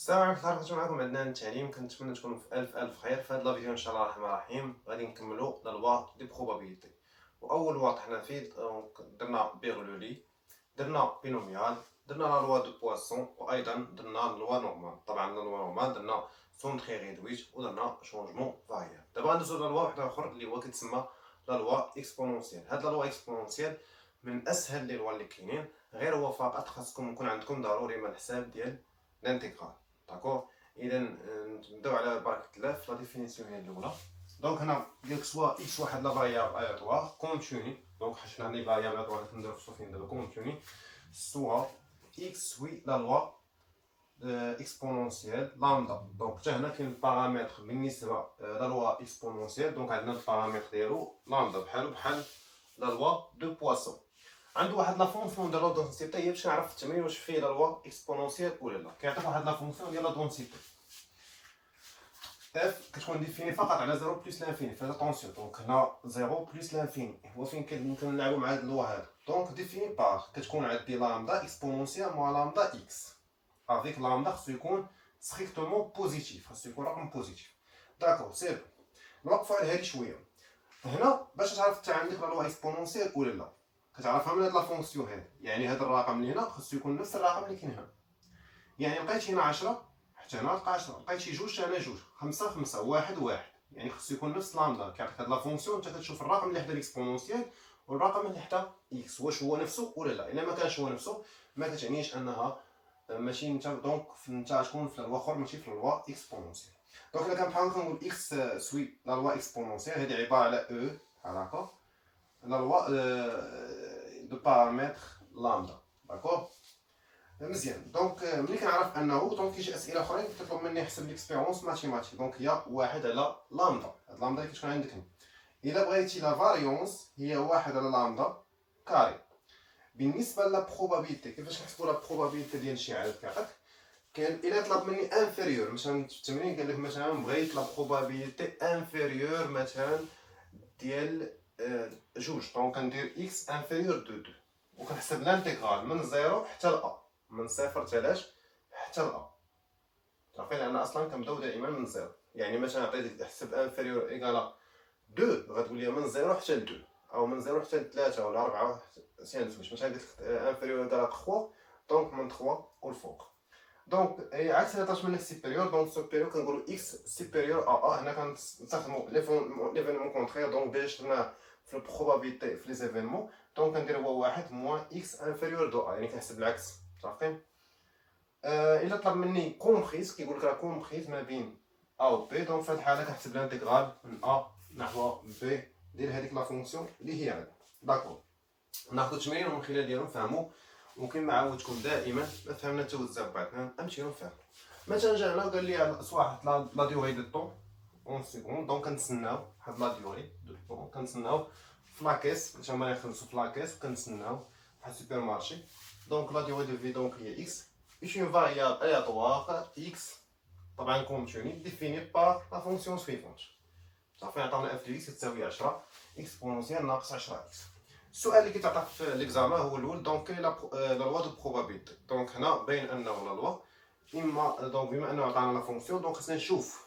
السلام عليكم، تبارك معكم عندنا التعليم. كنتمنى تكونوا في الف خير. في هذا الفيديو ان شاء الله الرحمن الرحيم غادي نكملوا لا لوا دي بروبابيليتي. واول لوا طحنا فيه درنا بيرلولي، درنا بينوميال، درنا لا لوا دو بواسون، وايضا درنا لا لوا نورمال. طبعا لا لوا نورمال درنا سون تري ريدويت ودرنا شونجمون فاريابل. دابا غندوزو لا لوا واحد اخر اللي هو كيتسمى لا لوا اكسبونونسيال. هاد لا لوا اكسبونونسيال من اسهل لي لوا اللي كاينين، غير هو فقط خاصكم يكون عندكم ضروري من الحساب ديال الانتيغرال. داكوغ. اذا نبداو على بركه الله في لا ديفينيسيون ديال الاولى. دونك هنا ديالك سوا اكس واحد لا فاريابل الياتوار كونتيني. دونك حيت حنا عندي فاريابل الياتوار كنديرو في صوفين دابا كونتيني سوا اكس وي لا لوا اكسبونونسيال لامدا. دونك حتى هنا كاين البارامتر بالنسبه لا لوا اكسبونونسيال. دونك عندنا البارامتر ديالو لامدا بحال لا لوا دو بواسون. عنده واحد لا فونكسيون ديال لا دونسيتي هي باش نعرف في التمرين واش فيه لا لوا اكسبونونسيال ولا لا. كيعطيك واحد لا فونكسيون ديال لا دونسيتي اف كتكون ديفيني فقط على 0 بلس لانفيني. فهاد طونسيون دونك هنا 0 بلس لانفيني هو فين كنلعبوا مع هاد اللوا هذا. دونك ديفيني باغ كتكون عندي لامدا اكسبونونسيال مع لامدا اكس افيك لامدا خصو يكون ستريكتومون بوزيتيف، خصو يكون رقم بوزيتيف. داكور سير نوقفوا على هادي شويه. هنا باش تعرف حتى عندك لا لوا اكسبونونسيال ولا لا كتعرفها من هاد لا فونكسيون هادي. يعني هاد الرقم اللي هنا خصو يكون نفس الرقم اللي كاين هنا. يعني لقيت هنا 10 حتى هنا تلقى 10، لقيت شي جوج حتى هنا جوج، 5 5 1 1. يعني خصو يكون نفس لامدا. كيعطيك هاد لا فونكسيون انت كتشوف الرقم اللي حدا الاكسبونونسيال والرقم اللي حدا اكس واش هو نفسه ولا لا. الا ما كانش هو نفسه ما كتعنيش انها ماشي انت. دونك انت غتكون في لوا اخر ماشي في لوا اكسبونونسيال. دونك الا كان بحال كنقول اكس سوي لا لوا اكسبونونسيال هذه عباره على او بحال هكا لا لوا دو بارامتر لامدا. داكور مزيان. دونك ملي كنعرف انه دونك كيجي اسئله اخرين كتطلب مني نحسب ليكسبيرونس ماتيماتيك. دونك هي واحد على لامدا. هاد لامدا اللي كتكون عندك هنا الا بغيتي لا فاريونس هي واحد على لامدا كاري. بالنسبه لا بروبابيليتي كيفاش نحسبوا لا بروبابيليتي ديال شي عدد كيعطيك كاين الا طلب مني انفيريور. مثلا في التمرين قال لك مثلا بغيت لا بروبابيليتي انفيريور مثلا ديال جوج. دونك كندير اكس انفيريور دو 2 وكنحسب لانتيغرال من 0 حتى ل ا، من صفر تلاش حتى ل ا. صافي لان اصلا كنبداو دائما من 0. يعني مثلا عطيتك تحسب انفيريور ايكالا 2 غتقول لي من 0 حتى ل 2 او من 0 حتى ل 3 ولا 4 سينسويش. مثلا قلت لك انفيريور ايكالا 3 دونك من 3 والفوق. دونك هي عكس الا طلبت منك سيبيريور. دونك سوبيريور كنقولوا اكس سيبيريور ا. هنا كنستخدموا ليفينمون كونترير. دونك ديجا شفناه في البروبابيليتي في لي زيفينمون. دونك كندير هو واحد موان اكس انفيريور دو ا، يعني كنحسب العكس. صافي الا طلب مني كومبريس كيقول لك راه كومبريس ما بين ا و بي. دونك في هذه الحاله كنحسب الانتيغرال من ا نحو بي ديال هذيك لا فونكسيون اللي هي هذه. داكور ناخذ تمرين ومن خلال ديالو نفهموا. وكما عودتكم دائما ما فهمنا نتوزع بعضنا نمشيو نفهم. مثلا جا هنا وقال لي واحد لا ديوري دو طون 11 سكوند. دونك كنتسناو واحد لا ديوري دو طون كنتسناو في لاكيس باش هما يخلصوا في لاكيس كنتسناو بحال السوبر مارشي. دونك لا ديوري دو في دونك هي اكس اش اون فاريابل الياتوار اكس طبعا كونتيني ديفيني بار لا فونكسيون سويفونت. صافي عطانا اف دو اكس تساوي 10 اكسبونونسيال ناقص 10 اكس. السؤال اللي كيتعطى في ليكزامان هو الاول. دونك لا لوا دو بروبابيليتي. دونك هنا باين انه لا لوا اما دونك بما انه عطانا لا فونكسيون دونك خصنا نشوف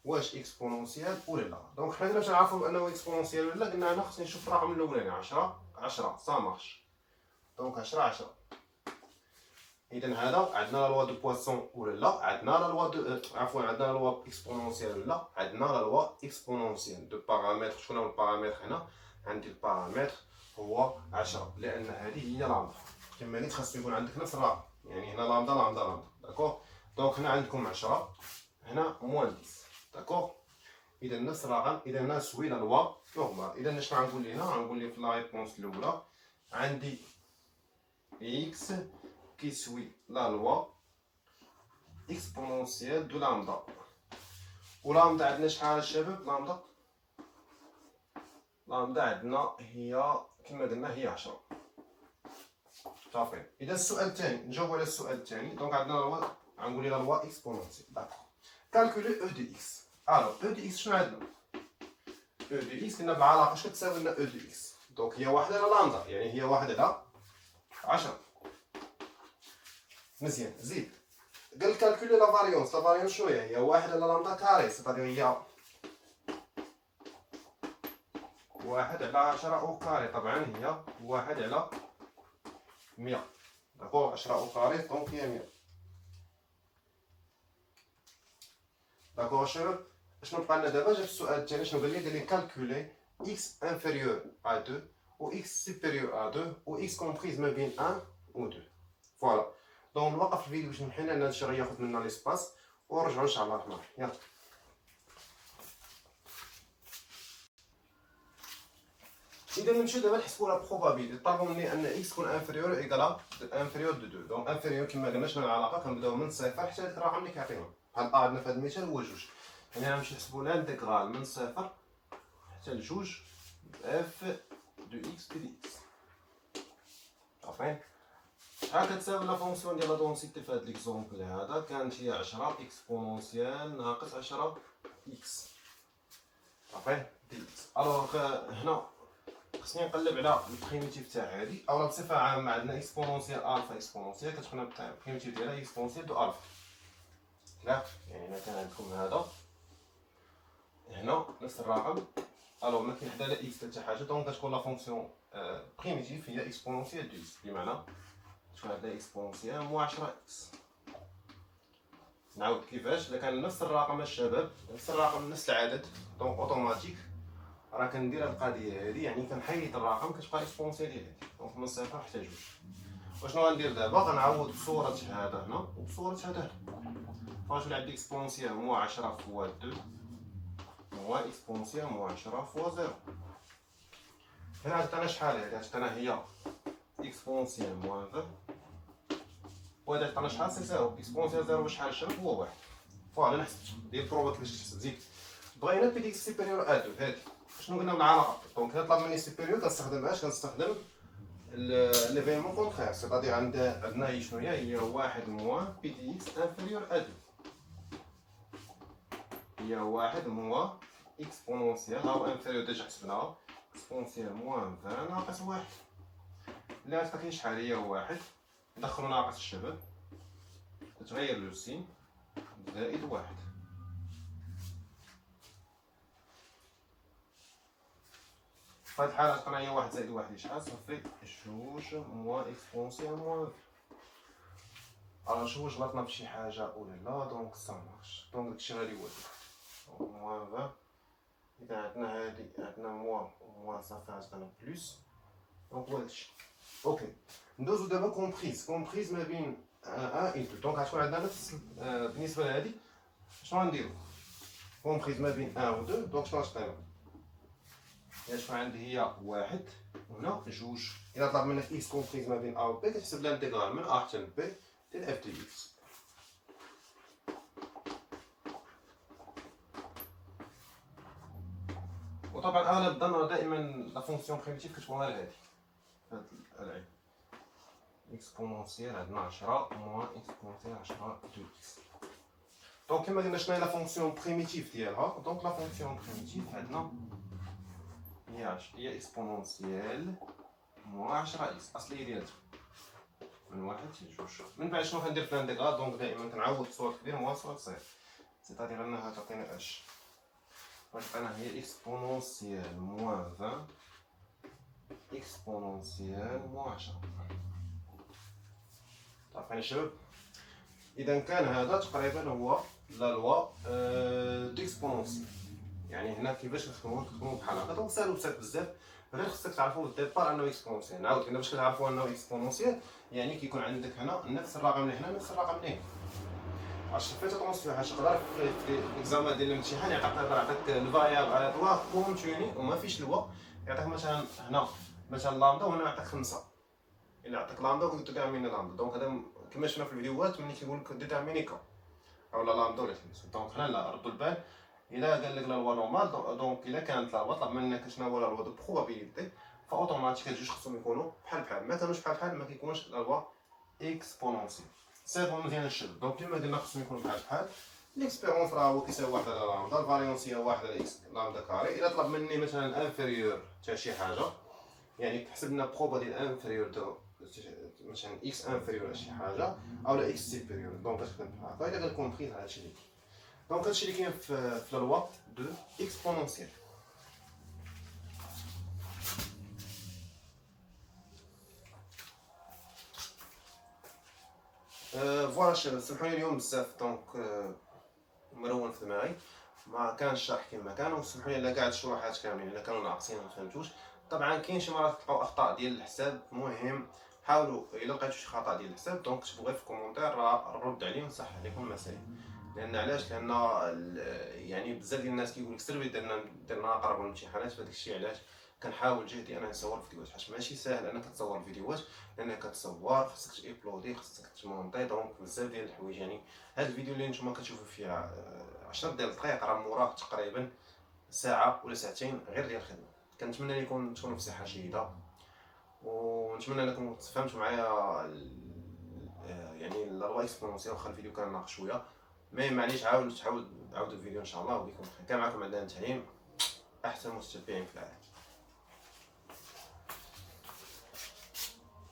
واش اكسبونونسيال ولا لا. دونك حنا باش نعرفوا انه اكسبونونسيال ولا لا قلنا هنا خصني نشوف الرقم الاولاني 10 10 سا مارش. دونك 10 10. اذا هذا عندنا لا لوا دو بواسون ولا لا، عندنا لا لوا دو عفوا عندنا لا لوا اكسبونونسيال ولا لا، عندنا لا لوا اكسبونونسيال دو بارامتر. شكون هو البارامتر هنا؟ عندي البارامتر هو 10 لان هذه هي لامدا. كما قلت خاصو يكون عندك نفس الرقم. يعني هنا لامدا لامدا لامدا. داكوغ. دونك هنا عندكم 10 هنا موان 10. داكوغ. اذا نفس الرقم. اذا هنا سوي لا لوا نورمال. اذا اش غنقول لي هنا؟ غنقول لي في لا ريبونس الاولى عندي اكس كيسوي لا لوا اكسبونونسيال دو لامدا. ولامدا عندنا شحال الشباب؟ لامدا عندنا هي كما قلنا هي 10. صافي. اذا السؤال الثاني نجاوب على السؤال الثاني. دونك عندنا لوا غنقول لا لوا اكسبونونسيال. داكور كالكولي او دو اكس. الو او دو اكس شنو عندنا؟ او دو اكس قلنا بالعلاقه اش كتساوي لنا او دو اكس؟ دونك هي واحد على لامدا يعني هي واحد على 10. مزيان زيد قال لك كالكولي لا فاريونس. لا فاريونس شنو هي؟ واحد على لامدا كاري، سيتادير هي واحد على 10 او كاري. طبعا هي واحد على 100. داكوغ 10 او كاري دونك هي 100. داكوغ الشباب. شنو بقى لنا دابا؟ جا في السؤال الثاني شنو قال لي كالكولي x inférieur à 2 و x supérieur à 2 و x comprise ما بين 1 و 2. فوالا دونك نوقف الفيديو باش نمحي لان هادشي راه ياخذ منا ليسباس ونرجعو ان شاء الله الرحمن الرحيم. يلا اذا نمشيو دابا نحسبوا لا بروبابيليتي. طلبوا مني ان x تكون انفيريور ايكالا انفيريور دو 2. دونك انفيريور كما قلنا شنو العلاقه؟ كنبداو من صفر حتى ديك الرقم اللي كيعطينا. بحال عندنا في هذا المثال هو جوج، يعني غنمشيو نحسبوا الانتيغرال من صفر حتى لجوج اف دو اكس دو دي اكس. عارفين شحال كتساوي لا فونكسيون ديال لا دونسيتي في هذا ليكزومبل هذا؟ كانت هي 10 اكسبونونسيال ناقص 10 اكس. عارفين دي اكس. الوغ هنا خصني نقلب على البريميتيف تاع هادي، اولا بصفه عامه عندنا اكسبونونسيال الفا اكسبونونسيال كتكون البريميتيف ديالها اكسبونونسيال دو الفا. ياك يعني هنا كان عندكم هذا هنا نفس الرقم. الوغ ما كاين حدا لا اكس حتى حاجه، دونك كتكون لا فونكسيون بريميتيف هي اكسبونونسيال دو اكس، بمعنى تكون عندنا اكسبونونسيال مو 10 اكس. نعاود كيفاش؟ الا كان نفس الرقم الشباب، نفس الرقم نفس العدد، دونك اوتوماتيك راه كندير هاد القضيه هادي، يعني كنحيد الرقم كتبقى اكسبونسيال ديال هادي، دونك من صفر حتى جوج. وشنو غندير دابا؟ غنعوض بصورة هذا هنا وبصورة هذا هنا. فغتولي عندي اكسبونسيال مو 10 فوا 2 هو اكسبونسيال مو 10 فوا 0. هنا عطانا شحال؟ هادي عطانا هي اكسبونسيال موان 20 وهذا عطانا شحال؟ سي 0. اكسبونسيال 0 شحال الشرف؟ هو 1. فوالا انا حسبت ديال البروبات اللي تحسب. زيد بغينا بي دي اكس سيبيريور ا 2 هادي شنو قلنا بالعلاقه؟ دونك الا طلب مني سيبيريور كنستخدمهاش، كنستخدم ليفينمون كونترير، سيتادير عندنا هي شنو هي واحد موان بي دي اكس انفيريور ا 2. هي واحد موان اكسبونونسيال، هاو انفيريور ديجا حسبناها، اكسبونونسيال موان 20 ناقص واحد. اللي عطاك هي شحال؟ هي واحد ندخلو ناقص الشباب تتغير لو سين زائد واحد. في هاد الحالة عطانا هي واحد زائد واحد شحال؟ صافي جوج موان اكسبونسيال موان 20. الوغ شوف واش غلطنا فشي حاجة ولا لا. دونك سا مارش، دونك داكشي غادي هو موان 20. إذا عندنا هادي عندنا موان صافي عندنا بلوس، دونك هو هادشي. اوكي ندوزو دابا كومبريز ما بين ان و 2. دونك غتكون عندنا نفس بالنسبة لهادي شنو غنديرو؟ كومبريز ما بين ان و 2. دونك شنو غتعطينا؟ شنو عندي؟ هي واحد وهنا جوج. إلا طلب منك إكس كومبريز ما بين أ و بي كتحسب الانتيغرال من أ حتى ل بي ديال اف دو إكس. وطبعا أغلب الظن دائما لا فونكسيون بريميتيف كتكون غير هادي في هاد العين. إكسبونونسيال عندنا 10 موان إكسبونونسيال 10 دو إكس. دونك كما قلنا شنو هي لا فونكسيون بريميتيف ديالها؟ دونك لا فونكسيون بريميتيف عندنا هي اكسبونونسيال موان 10 اكس اصليه ديالتها من واحد حتى لجوج. من بعد شنو غندير في الانتيغرال؟ دونك دائما كنعوض بصوره كبير موان صوره صغير، سيتادير انها تعطينا اش غتعطينا هي اكسبونونسيال موان 20 اكسبونونسيال موان 10. عارفين الشباب؟ اذا كان هذا تقريبا هو لا لوا ديكسبونونسيال. يعني هنا كيفاش نخدمو بحال هكا. دونك ساهل بزاف، غير خصك تعرفوا بالديبار انه اكسبونونسيال. نعاود كنا باش كتعرفوا انه اكسبونونسيال يعني كيكون عندك هنا نفس الرقم اللي هنا نفس الرقم اللي هنا. عرفتي فاش تونسيون حاجه تقدر في الاكزامان ديال الامتحان يعطيك الفاريابل على لوا كونتيني وما فيش لوا، يعطيك مثلا هنا مثلا لامدا وهنا يعطيك 5. الا عطاك لامدا وقلت له ديتيرميني لامدا، دونك هذا كما شفنا في الفيديوهات ملي كيقول لك ديتيرميني كا اولا لامدا ولا 5. دونك هنا لا ردوا البال. إلا قال لك لا لوا نورمال، دونك إلا كانت لا لوا طلب منك شنو هو لا لوا دو بروبابيليتي، فأوتوماتيك هاد جوج خصهم يكونوا بحال ما كانوش بحال ما كيكونش لا لوا اكسبونونسيال. سيرفو مزيان الشد. دونك كيما قلنا خصهم يكونوا بحال. ليكسبيرونس راه هو كيساوي واحد على لامدا، الفاريونس هي واحد على اكس لامدا كاري. إلا طلب مني مثلا انفيريور تاع شي حاجة، يعني كتحسب لنا بروبا ديال انفيريور مثلا اكس انفيريور على شي حاجه او لا اكس سوبيريور، دونك كتخدم بحال هكا الا كونبري هادشي اللي كاين. دونك هادشي اللي كاين في لا لوا دو اكسبونونسيال. فوالا الشباب، سمحوا لي اليوم بزاف دونك مرون في دماغي، ما كانش شرح كما كان، وسمحوا لي على كاع الشروحات كاملين الا كانوا ناقصين ما فهمتوش. طبعا كاين شي مرات تلقاو اخطاء ديال الحساب، المهم حاولوا الا لقيتو شي خطا ديال الحساب دونك كتبوا غير في الكومونتير نرد عليه ونصحح لكم المسائل. لان علاش؟ لان يعني بزاف ديال الناس كيقول لك سيرفي درنا اقرب الامتحانات، فهاداك الشيء علاش كنحاول جهدي انا نصور فيديوهات، حيت ماشي ساهل انك تصور فيديوهات، لانك كتصور خاصك تابلودي خاصك تمونطي، دونك بزاف ديال الحوايج. يعني هاد الفيديو اللي نتوما كتشوفوا فيه 10 ديال الدقائق راه موراه تقريبا ساعه ولا ساعتين غير ديال الخدمه. كنتمنى لكم تكونوا في صحه جيده، ونتمنى انكم تفهمتوا معايا يعني لا لوا اكسبونونسيال. واخا الفيديو كان ناقص شويه، مي معليش عاودوا الفيديو ان شاء الله وبكم بخير. كان معكم عندنا تعليم احسن متتبعين في العالم.